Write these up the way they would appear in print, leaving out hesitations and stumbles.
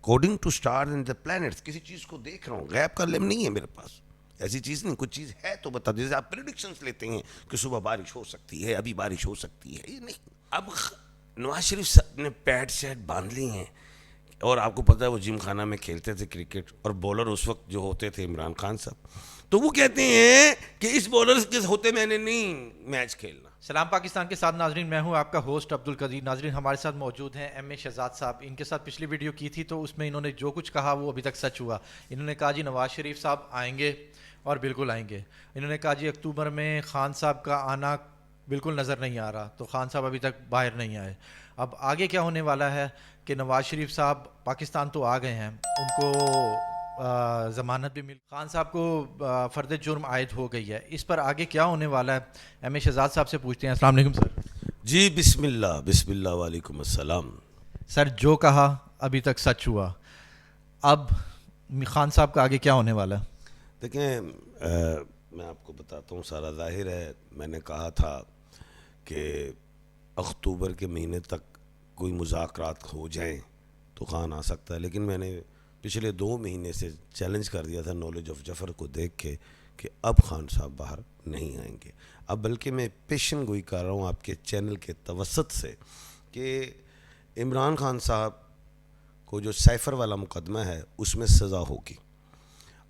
According to stars and the plants. کسی چیز کو دیکھ رہا ہوں, غیب کا علم نہیں ہے میرے پاس, ایسی چیز نہیں. کچھ چیز ہے تو بتا. جیسے آپ پریڈکشنز لیتے ہیں کہ صبح بارش ہو سکتی ہے, ابھی بارش ہو سکتی ہے, یہ نہیں. اب نواز شریف صاحب نے پیڈ شیڈ باندھ لی ہیں, اور آپ کو پتہ ہے وہ جم خانہ میں کھیلتے تھے کرکٹ, اور بولر اس وقت جو ہوتے تھے عمران خان صاحب, تو وہ کہتے ہیں کہ اس بولر کے ہوتے میں نے نہیں میچ کھیلنا. سلام پاکستان کے ساتھ ناظرین, میں ہوں آپ کا ہوسٹ عبد القدیر. ناظرین ہمارے ساتھ موجود ہیں ایم اے شہزاد صاحب. ان کے ساتھ پچھلی ویڈیو کی تھی تو اس میں انہوں نے جو کچھ کہا وہ ابھی تک سچ ہوا. انہوں نے کہا جی نواز شریف صاحب آئیں گے, اور بالکل آئیں گے. انہوں نے کہا جی اکتوبر میں خان صاحب کا آنا بالکل نظر نہیں آ رہا, تو خان صاحب ابھی تک باہر نہیں آئے. اب آگے کیا ہونے والا ہے کہ نواز شریف صاحب پاکستان تو آ گئے ہیں, ان کو ضمانت بھی مل, خان صاحب کو فرد جرم عائد ہو گئی ہے. اس پر آگے کیا ہونے والا ہے ایم اے شہزاد صاحب سے پوچھتے ہیں. السلام علیکم سر. جی بسم اللہ, بسم اللہ, وعلیکم السلام. سر جو کہا ابھی تک سچ ہوا, اب خان صاحب کا آگے کیا ہونے والا ہے؟ دیکھیں میں آپ کو بتاتا ہوں, سارا ظاہر ہے. میں نے کہا تھا کہ اکتوبر کے مہینے تک کوئی مذاکرات ہو جائیں تو خان آ سکتا ہے, لیکن میں نے پچھلے 2 مہینے سے چیلنج کر دیا تھا نالج آف جفر کو دیکھ کے کہ اب خان صاحب باہر نہیں آئیں گے. اب بلکہ میں پیشن گوئی کر رہا ہوں آپ کے چینل کے توسط سے کہ عمران خان صاحب کو جو سائفر والا مقدمہ ہے اس میں سزا ہوگی.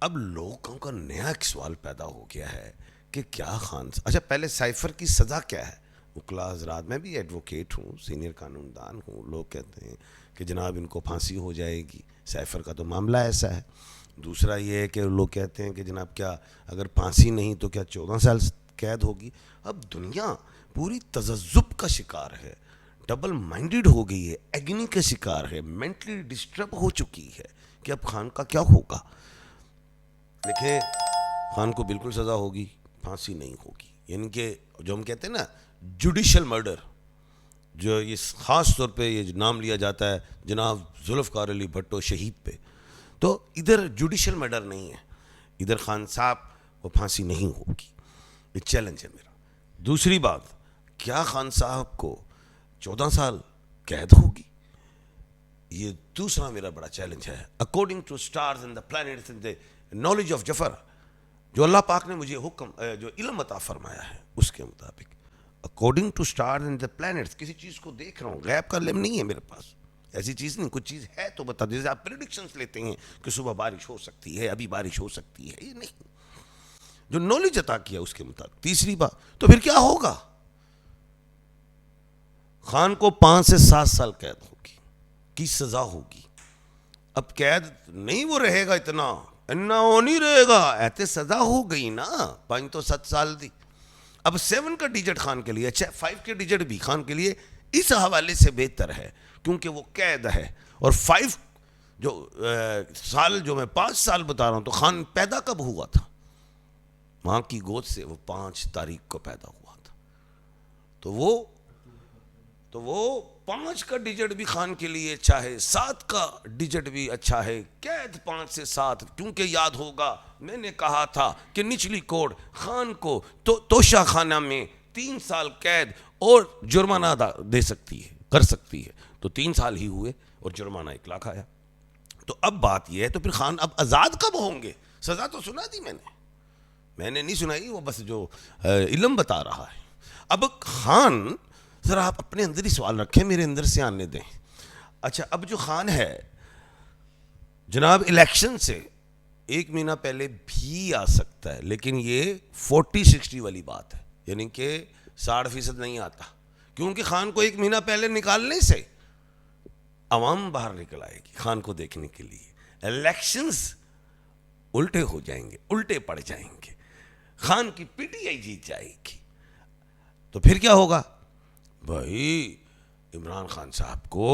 اب لوگوں کا نیا ایک سوال پیدا ہو گیا ہے کہ کیا خان اچھا پہلے سائفر کی سزا کیا ہے. وکلا حضرات, میں بھی ایڈوکیٹ ہوں, سینئر قانون دان ہوں. لوگ کہتے ہیں کہ جناب ان کو پھانسی ہو جائے گی, سائفر کا تو معاملہ ایسا ہے. دوسرا یہ ہے کہ لوگ کہتے ہیں کہ جناب کیا اگر پھانسی نہیں تو کیا 14 سال قید ہوگی. اب دنیا پوری تذبذب کا شکار ہے, ڈبل مائنڈڈ ہو گئی ہے, ایگنی کا شکار ہے, مینٹلی ڈسٹرب ہو چکی ہے کہ اب خان کا کیا ہوگا. دیکھیں خان کو بالکل سزا ہوگی, پھانسی نہیں ہوگی. یعنی کہ جو ہم کہتے ہیں نا جوڈیشل مرڈر, جو اس خاص طور پہ یہ نام لیا جاتا ہے جناب ذوالفقار علی بھٹو شہید پہ, تو ادھر جوڈیشل مرڈر نہیں ہے, ادھر خان صاحب کو پھانسی نہیں ہوگی. یہ چیلنج ہے میرا. دوسری بات, کیا خان صاحب کو 14 سال قید ہوگی, یہ دوسرا میرا بڑا چیلنج ہے. According to stars and the plants and the knowledge of جفر, جو اللہ پاک نے مجھے حکم جو علم عطا فرمایا ہے اس کے مطابق, according to stars and the plants, کسی چیز کو دیکھ رہا ہوں, غیب کا علم نہیں ہے میرے پاس, ایسی چیز نہیں. کچھ چیز ہے تو بتا. جیسے آپ پریڈکشنز لیتے ہیں کہ صبح بارش ہو سکتی ہے, ابھی بارش ہو سکتی ہے, یہ نہیں. جو نالج عطا کیا اس کے مطابق. تیسری بات, تو پھر کیا ہوگا, خان کو 5 سے 7 سال قید ہوگی کی سزا ہوگی. اب قید نہیں وہ رہے گا اتنا وہ نہیں رہے گا, ایسے سزا ہو گئی نا, 5 تو 7 سال دی. اب 7 کا ڈیجٹ خان کے لیے, اچھا 5 کے ڈیجٹ بھی خان کے لیے اس حوالے سے بہتر ہے کیونکہ وہ قید ہے. اور 5 جو سال, جو میں 5 سال بتا رہا ہوں, تو خان پیدا کب ہوا تھا, ماں کی گود سے وہ 5 تاریخ کو پیدا ہوا تھا. تو وہ 5 کا ڈیجٹ بھی خان کے لیے اچھا ہے, 7 کا ڈیجٹ بھی اچھا ہے. قید 5 سے 7, کیونکہ یاد ہوگا میں نے کہا تھا کہ نچلی کوڑ خان کو تو توشہ خانہ میں 3 سال قید اور جرمانہ دے سکتی ہے, کر سکتی ہے. تو 3 سال ہی ہوئے اور جرمانہ 1 لاکھ آیا. تو اب بات یہ ہے, تو پھر خان اب آزاد کب ہوں گے. سزا تو سنا دی میں نے نہیں سنائی, وہ بس جو علم بتا رہا ہے. اب خان ذرا آپ اپنے اندر ہی سوال رکھیں, میرے اندر سے آنے دیں. اچھا اب جو خان ہے جناب الیکشن سے 1 مہینہ پہلے بھی آ سکتا ہے, لیکن یہ 40-60 والی بات ہے, یعنی کہ 60% نہیں آتا, کیونکہ خان کو 1 مہینہ پہلے نکالنے سے عوام باہر نکل آئے گی خان کو دیکھنے کے لیے. الیکشنز الٹے ہو جائیں گے, الٹے پڑ جائیں گے, خان کی پی ٹی آئی جیت جائے گی. تو پھر کیا ہوگا بھائی, عمران خان صاحب کو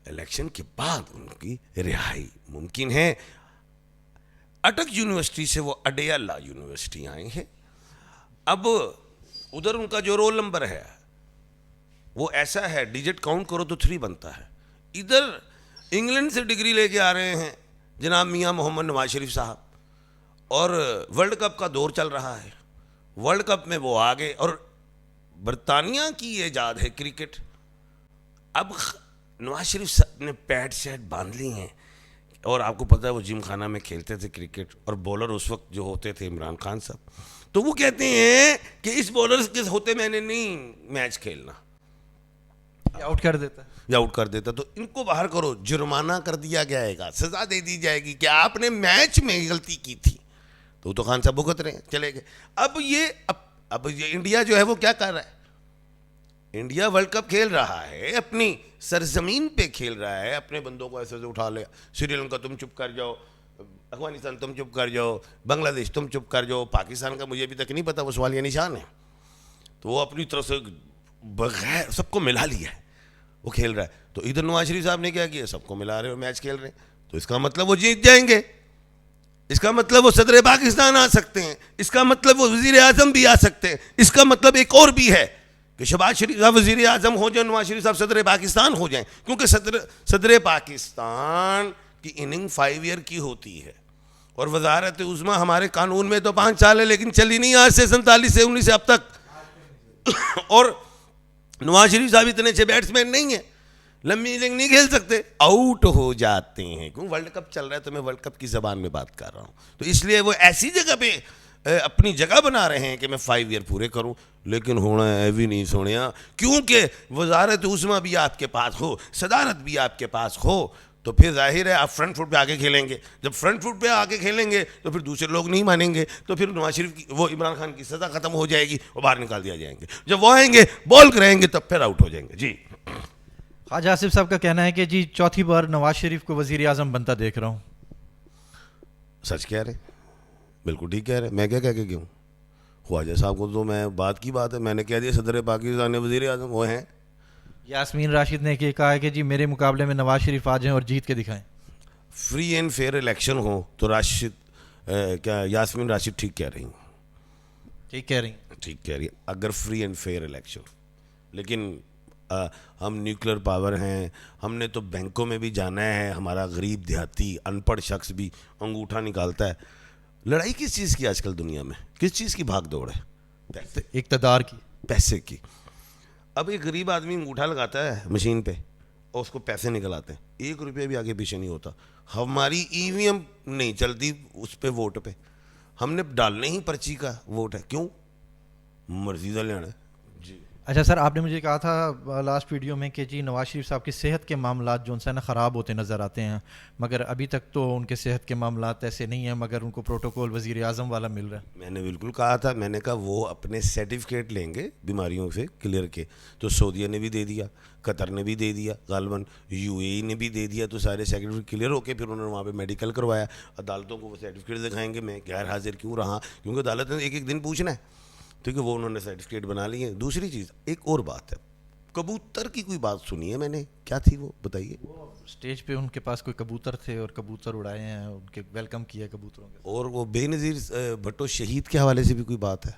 الیکشن کے بعد ان کی رہائی ممکن ہے. اٹک یونیورسٹی سے وہ اڈیالہ یونیورسٹی آئے ہیں. اب ادھر ان کا جو رول نمبر ہے وہ ایسا ہے, ڈیجٹ کاؤنٹ کرو تو 3 بنتا ہے. ادھر انگلینڈ سے ڈگری لے کے آ رہے ہیں جناب میاں محمد نواز شریف صاحب, اور ورلڈ کپ کا دور چل رہا ہے. ورلڈ کپ میں وہ آگے, اور برطانیہ کی ایجاد ہے کرکٹ. اب نواز شریف صاحب نے پیڈ شیڈ باندھ لی ہیں اور آپ کو پتہ ہے وہ جم خانہ میں کھیلتے تھے کرکٹ, اور بولر اس وقت جو ہوتے تھے عمران خان صاحب, تو وہ کہتے ہیں کہ اس بولر کے ہوتے میں نے نہیں میچ کھیلنا, آؤٹ کر دیتا ہے. یا آؤٹ کر دیتا. تو ان کو باہر کرو, جرمانہ کر دیا جائے گا, سزا دے دی جائے گی کہ آپ نے میچ میں غلطی کی تھی. تو وہ تو خان صاحب بھگت رہے ہیں, چلے گئے. اب یہ انڈیا جو ہے وہ کیا کر رہا ہے, انڈیا ورلڈ کپ کھیل رہا ہے, اپنی سرزمین پہ کھیل رہا ہے, اپنے بندوں کو ایسے سے اٹھا لے, سری لنکا تم چپ کر جاؤ, افغانستان تم چپ کر جاؤ, بنگلہ دیش تم چپ کر جاؤ, پاکستان کا مجھے ابھی تک نہیں پتا, وہ سوالیہ نشان ہے. تو وہ اپنی طرف سے بغیر سب کو ملا لیا ہے, وہ کھیل رہا ہے. تو ادھر نواز شریف صاحب نے کیا کیا, سب کو ملا رہے اور میچ کھیل رہے ہیں. تو اس کا مطلب وہ جیت جائیں گے, اس کا مطلب وہ صدر پاکستان آ سکتے ہیں, اس کا مطلب وہ وزیر اعظم بھی آ سکتے ہیں, اس کا مطلب ایک اور بھی ہے کہ شہباز شریف صاحب وزیر اعظم ہو جائیں, نواز شریف صاحب صدر پاکستان ہو جائیں, کیونکہ صدر پاکستان کی اننگ 5 ایئر کی ہوتی ہے, اور وزارت عظمیٰ ہمارے قانون میں تو 5 سال ہے, لیکن چلی نہیں آج سے 47 سے 19 سے اب تک. اور نواز شریف صاحب اتنے اچھے بیٹسمین نہیں ہیں, لمبی اننگ نہیں کھیل سکتے, آؤٹ ہو جاتے ہیں. کیوں, ورلڈ کپ چل رہا ہے تو میں ورلڈ کپ کی زبان میں بات کر رہا ہوں. تو اس لیے وہ ایسی جگہ پہ اپنی جگہ بنا رہے ہیں کہ میں 5 ایئر پورے کروں, لیکن ہونا ہے بھی نہیں سونیا, کیونکہ وزارت عظمیٰ بھی آپ کے پاس ہو, صدارت بھی آپ کے پاس ہو, تو پھر ظاہر ہے آپ فرنٹ فٹ پہ آ کے کھیلیں گے. جب فرنٹ فٹ پہ آ کے کھیلیں گے تو پھر دوسرے لوگ نہیں مانیں گے, تو پھر نواز شریف کی وہ عمران خان کی سزا ختم ہو جائے گی, وہ باہر نکال دیا جائیں گے. جب وہ آئیں گے بال کریں گے تب پھر آؤٹ ہو جائیں گے. جی, خواجہ آصف صاحب کا کہنا ہے کہ جی چوتھی بار نواز شریف کو وزیر اعظم بنتا دیکھ رہا ہوں. سچ کہہ رہے, بالکل ٹھیک کہہ رہے. میں کیا کہہ کے گیا ہوں, خواجہ صاحب کو تو میں بات کی بات ہے, میں نے کہہ دیا صدر پاکستان وزیر اعظم وہ ہیں. یاسمین راشد نے یہ کہا ہے کہ جی میرے مقابلے میں نواز شریف آ جائیں اور جیت کے دکھائیں. فری اینڈ فیئر الیکشن ہو تو یاسمین راشد ٹھیک کہہ رہی ہیں, ٹھیک کہہ رہی ہیں, ٹھیک کہہ رہی ہیں, اگر فری اینڈ فیئر الیکشن. لیکن ہم نیوکلیر پاور ہیں, ہم نے تو بینکوں میں بھی جانا ہے, ہمارا غریب دیہاتی ان پڑھ شخص بھی انگوٹھا نکالتا ہے. لڑائی کس چیز کی آج کل دنیا میں, کس چیز کی بھاگ دوڑ ہے, اقتدار کی, پیسے کی. اب ایک غریب آدمی انگوٹھا لگاتا ہے مشین پہ اور اس کو پیسے نکل آتے ہیں, 1 روپیہ بھی آگے پیچھے نہیں ہوتا. ہماری ای وی ایم نہیں چلتی اس پہ ووٹ پہ, ہم نے ڈالنے ہی پرچی کا ووٹ ہے, کیوں, مرضی کا لینا ہے. جی اچھا سر, آپ نے مجھے کہا تھا لاسٹ ویڈیو میں کہ جی نواز شریف صاحب کی صحت کے معاملات جو ان سے نا خراب ہوتے نظر آتے ہیں, مگر ابھی تک تو ان کے صحت کے معاملات ایسے نہیں ہیں, مگر ان کو پروٹوکول وزیر اعظم والا مل رہا ہے. میں نے بالکل کہا تھا, میں نے کہا وہ اپنے سرٹیفکیٹ لیں گے بیماریوں سے کلیئر کے, تو سعودیہ نے بھی دے دیا, قطر نے بھی دے دیا, غالباً یو اے ای نے بھی دے دیا, تو سارے سرٹیفکیٹ کلیئر ہو کے پھر انہوں نے وہاں پہ میڈیکل کروایا. عدالتوں کو وہ سرٹیفکیٹ دکھائیں گے, میں غیر حاضر کیوں رہا, کیونکہ عدالت نے ایک دن پوچھنا ہے, ٹھیک ہے, وہ انہوں نے سرٹیفکیٹ بنا لیے. دوسری چیز, ایک اور بات ہے, کبوتر کی کوئی بات سنی ہے میں نے, کیا تھی وہ بتائیے. اسٹیج پہ ان کے پاس کوئی کبوتر تھے اور کبوتر اڑائے ہیں, ان کے ویلکم کیا کبوتروں کے. اور وہ بے نظیر بھٹو شہید کے حوالے سے بھی کوئی بات ہے,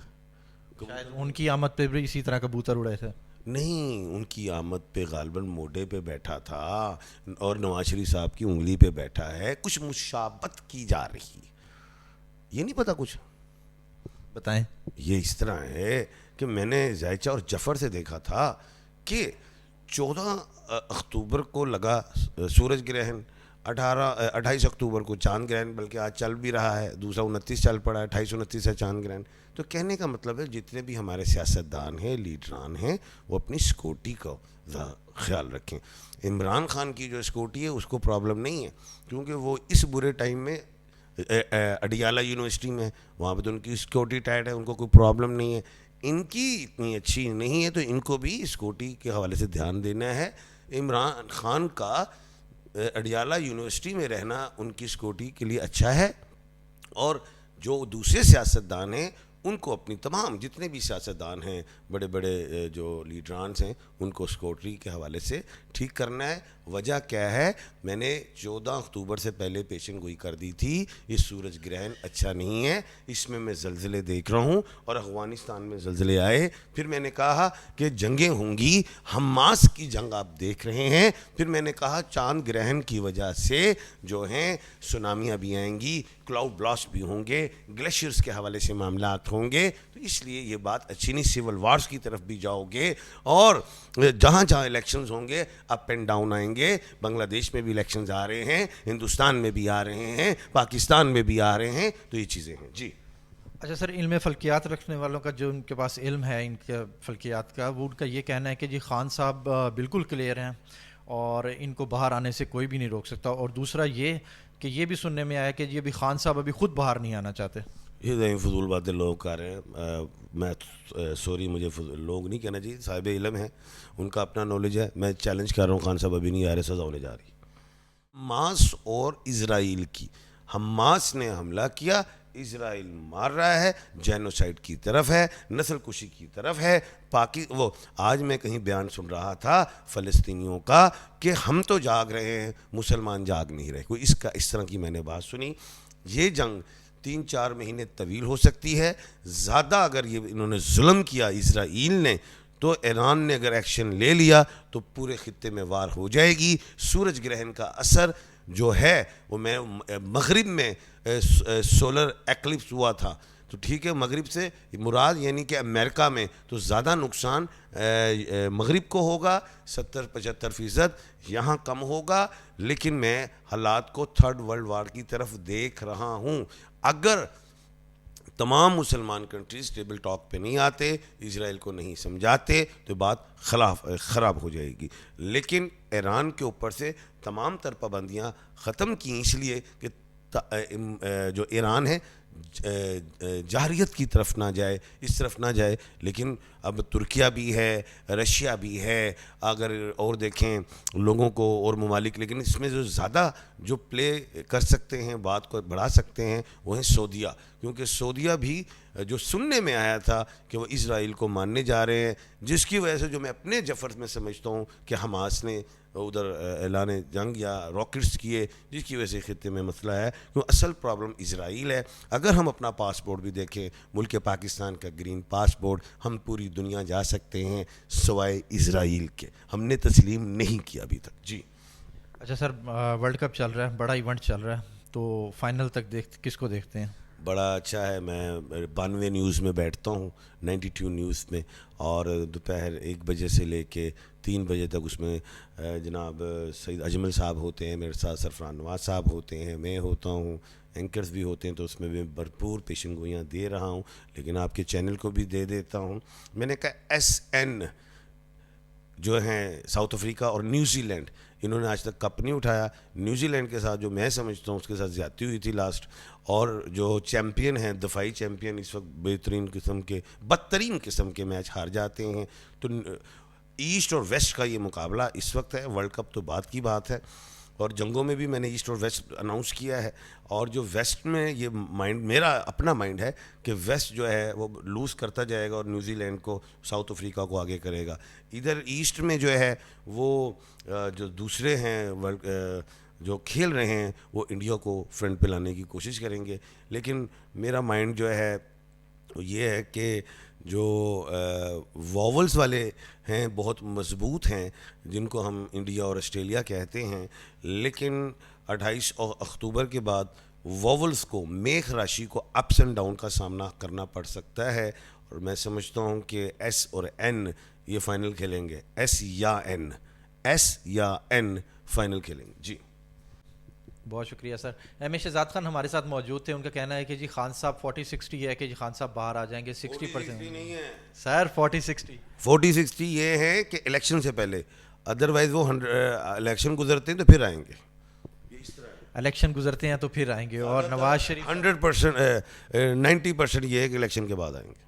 شاید ان کی آمد پہ بھی اسی طرح کبوتر اڑائے تھے. نہیں, ان کی آمد پہ غالباً موڈے پہ بیٹھا تھا اور نواز شریف صاحب کی انگلی پہ بیٹھا ہے, کچھ مشابت کی جا رہی, یہ نہیں پتا کچھ. بتائیں. یہ اس طرح ہے کہ میں نے ذائچہ اور جفر سے دیکھا تھا کہ 14 اکتوبر کو لگا سورج گرہن, 28 اکتوبر کو چاند گرہن, بلکہ آج چل بھی رہا ہے, دوسرا 29 چل پڑا ہے, 28 29 ہے چاند گرہن. تو کہنے کا مطلب ہے جتنے بھی ہمارے سیاستدان ہیں, لیڈران ہیں, وہ اپنی سیکورٹی کا خیال رکھیں. عمران خان کی جو سیکورٹی ہے اس کو پرابلم نہیں ہے, کیونکہ وہ اس برے ٹائم میں اڈیالہ یونیورسٹی میں, وہاں پہ تو ان کی سیکورٹی ٹائٹ ہے, ان کو کوئی پرابلم نہیں ہے. ان کی اتنی اچھی نہیں ہے, تو ان کو بھی سیکورٹی کے حوالے سے دھیان دینا ہے. عمران خان کا اڈیالہ یونیورسٹی میں رہنا ان کی سیکورٹی کے لیے اچھا ہے, اور جو دوسرے سیاستدان ہیں ان کو اپنی تمام جتنے بھی سیاستدان ہیں, بڑے بڑے جو لیڈرانس ہیں, ان کو سیکورٹی کے حوالے سے ٹھیک کرنا ہے. وجہ کیا ہے, میں نے 14 اکتوبر سے پہلے پیشن گوئی کر دی تھی, یہ سورج گرہن اچھا نہیں ہے, اس میں زلزلے دیکھ رہا ہوں, اور افغانستان میں زلزلے آئے. پھر میں نے کہا کہ جنگیں ہوں گی, حماس کی جنگ آپ دیکھ رہے ہیں. پھر میں نے کہا چاند گرہن کی وجہ سے جو ہیں سونامیاں بھی آئیں گی, کلاؤڈ بلاسٹ بھی ہوں گے, گلیشیئرز کے حوالے سے معاملات ہوں گے. تو اس لیے یہ بات اچھی نہیں, سول وارز کی طرف بھی جاؤ گے, اور جہاں جہاں الیکشنز ہوں گے اپ اینڈ ڈاؤن آئیں گے. بنگلہ دیش میں بھی الیکشنز آ رہے ہیں, ہندوستان میں بھی آ رہے ہیں, پاکستان میں بھی آ رہے ہیں, تو یہ چیزیں ہیں. جی اچھا سر, علم فلکیات رکھنے والوں کا جو ان کے پاس علم ہے ان کے فلکیات کا, وہ ان کا یہ کہنا ہے کہ جی خان صاحب بالکل کلیئر ہیں اور ان کو باہر آنے سے کوئی بھی نہیں روک سکتا. اور دوسرا یہ کہ یہ بھی سننے میں آیا کہ یہ بھی خان صاحب ابھی خود باہر نہیں آنا چاہتے. یہ نہیں فضول باتیں لوگ کر رہے ہیں. میں سوری, مجھے لوگ نہیں کہنا چاہیے, صاحب علم ہے, ان کا اپنا نالج ہے. میں چیلنج کر رہا ہوں, خان صاحب ابھی نہیں آ رہے, سزا ہونے جا رہی. حماس اور اسرائیل کی, حماس نے حملہ کیا, اسرائیل مار رہا ہے, جینوسائڈ کی طرف ہے, نسل کشی کی طرف ہے. وہ آج میں کہیں بیان سن رہا تھا فلسطینیوں کا کہ ہم تو جاگ رہے ہیں, مسلمان جاگ نہیں رہے. کوئی اس طرح کی میں نے بات سنی. یہ جنگ 3-4 مہینے طویل ہو سکتی ہے. زیادہ اگر یہ انہوں نے ظلم کیا اسرائیل نے, تو ایران نے اگر ایکشن لے لیا تو پورے خطے میں وار ہو جائے گی. سورج گرہن کا اثر جو ہے وہ, میں مغرب میں سولر ایکلپس ہوا تھا, تو ٹھیک ہے, مغرب سے مراد یعنی کہ امریکہ میں تو زیادہ نقصان مغرب کو ہوگا, 70-75%, یہاں کم ہوگا. لیکن میں حالات کو تھرڈ ورلڈ وار کی طرف دیکھ رہا ہوں. اگر تمام مسلمان کنٹریز ٹیبل ٹاک پہ نہیں آتے, اسرائیل کو نہیں سمجھاتے, تو بات خراب ہو جائے گی. لیکن ایران کے اوپر سے تمام تر پابندیاں ختم کی, اس لیے کہ جو ایران ہے جاہریت کی طرف نہ جائے, اس طرف نہ جائے. لیکن اب ترکیہ بھی ہے, رشیا بھی ہے, اگر اور دیکھیں لوگوں کو اور ممالک, لیکن اس میں جو زیادہ جو پلے کر سکتے ہیں, بات کو بڑھا سکتے ہیں, وہ ہیں سعودیہ. کیونکہ سعودیہ بھی جو سننے میں آیا تھا کہ وہ اسرائیل کو ماننے جا رہے ہیں, جس کی وجہ سے جو میں اپنے جفر میں سمجھتا ہوں کہ حماس نے ادھر اعلان جنگ یا راکٹس کیے, جس کی وجہ سے خطے میں مسئلہ ہے. کیونکہ اصل پرابلم اسرائیل ہے. اگر ہم اپنا پاسپورٹ بھی دیکھیں, ملک پاکستان کا گرین پاسپورٹ, ہم پوری دنیا جا سکتے ہیں سوائے اسرائیل کے. ہم نے تسلیم نہیں کیا ابھی تک. جی اچھا سر, ورلڈ کپ چل رہا ہے, بڑا ایونٹ چل رہا ہے, تو فائنل تک کس کو دیکھتے ہیں؟ بڑا اچھا ہے. میں 92 نیوز میں بیٹھتا ہوں, 92 نیوز میں, اور دوپہر 1 بجے سے لے کے 3 بجے تک اس میں جناب سعید اجمل صاحب ہوتے ہیں, میرے ساتھ سرفران نواز صاحب ہوتے ہیں, میں ہوتا ہوں, اینکرز بھی ہوتے ہیں. تو اس میں بھی بھرپور پیشن گوئیاں دے رہا ہوں, لیکن آپ کے چینل کو بھی دے دیتا ہوں. میں نے کہا SN جو ہیں ساؤتھ افریقہ اور نیوزی لینڈ, انہوں نے آج تک کپ نہیں اٹھایا. نیوزی لینڈ کے ساتھ جو میں سمجھتا ہوں اس کے ساتھ زیادتی ہوئی تھی لاسٹ, اور جو چیمپئن ہیں, دفاعی چیمپئن, اس وقت بدترین قسم کے میچ ہار جاتے ہیں. تو ایسٹ اور ویسٹ کا یہ مقابلہ اس وقت ہے. ورلڈ کپ تو بعد کی بات ہے, اور جنگوں میں بھی میں نے ایسٹ اور ویسٹ اناؤنس کیا ہے. اور جو ویسٹ میں یہ مائنڈ, میرا اپنا مائنڈ ہے کہ ویسٹ جو ہے وہ لوز کرتا جائے گا اور نیوزی لینڈ کو, ساؤتھ افریقہ کو آگے کرے گا. ادھر ایسٹ میں جو ہے وہ جو دوسرے ہیں جو کھیل رہے ہیں, وہ انڈیا کو فرنٹ پہ لانے کی کوشش کریں گے. لیکن میرا مائنڈ جو ہے وہ یہ ہے کہ جو واولز والے ہیں بہت مضبوط ہیں, جن کو ہم انڈیا اور آسٹریلیا کہتے ہیں. لیکن 28 اکتوبر کے بعد واولز کو, میخ راشی کو اپس اینڈ ڈاؤن کا سامنا کرنا پڑ سکتا ہے. اور میں سمجھتا ہوں کہ ایس اور این یہ فائنل کھیلیں گے, ایس یا این فائنل کھیلیں گے. جی بہت شکریہ سر. ایم اے شہزاد خان ہمارے ساتھ موجود تھے. ان کا کہنا ہے کہ جی خان صاحب 40-60 ہے کہ جی خان صاحب باہر آ جائیں گے. 60% نہیں ہے سر, 40-60 40-60 یہ ہے کہ الیکشن سے پہلے, ادروائز وہ الیکشن گزرتے ہیں تو پھر آئیں گے. الیکشن گزرتے ہیں تو پھر آئیں گے. اور نواز شریف 100% 90% یہ ہے کہ الیکشن کے بعد آئیں گے.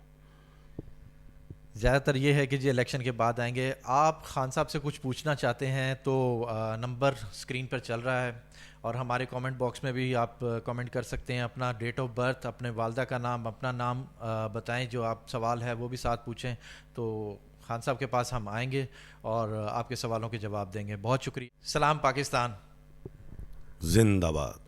زیادہ تر یہ ہے کہ جی الیکشن کے بعد آئیں گے. آپ خان صاحب سے کچھ پوچھنا چاہتے ہیں تو نمبر اسکرین پر چل رہا ہے, اور ہمارے کامنٹ باکس میں بھی آپ کامنٹ کر سکتے ہیں. اپنا ڈیٹ آف برتھ, اپنے والدہ کا نام, اپنا نام بتائیں, جو آپ سوال ہے وہ بھی ساتھ پوچھیں, تو خان صاحب کے پاس ہم آئیں گے اور آپ کے سوالوں کے جواب دیں گے. بہت شکریہ. سلام پاکستان زندہ باد.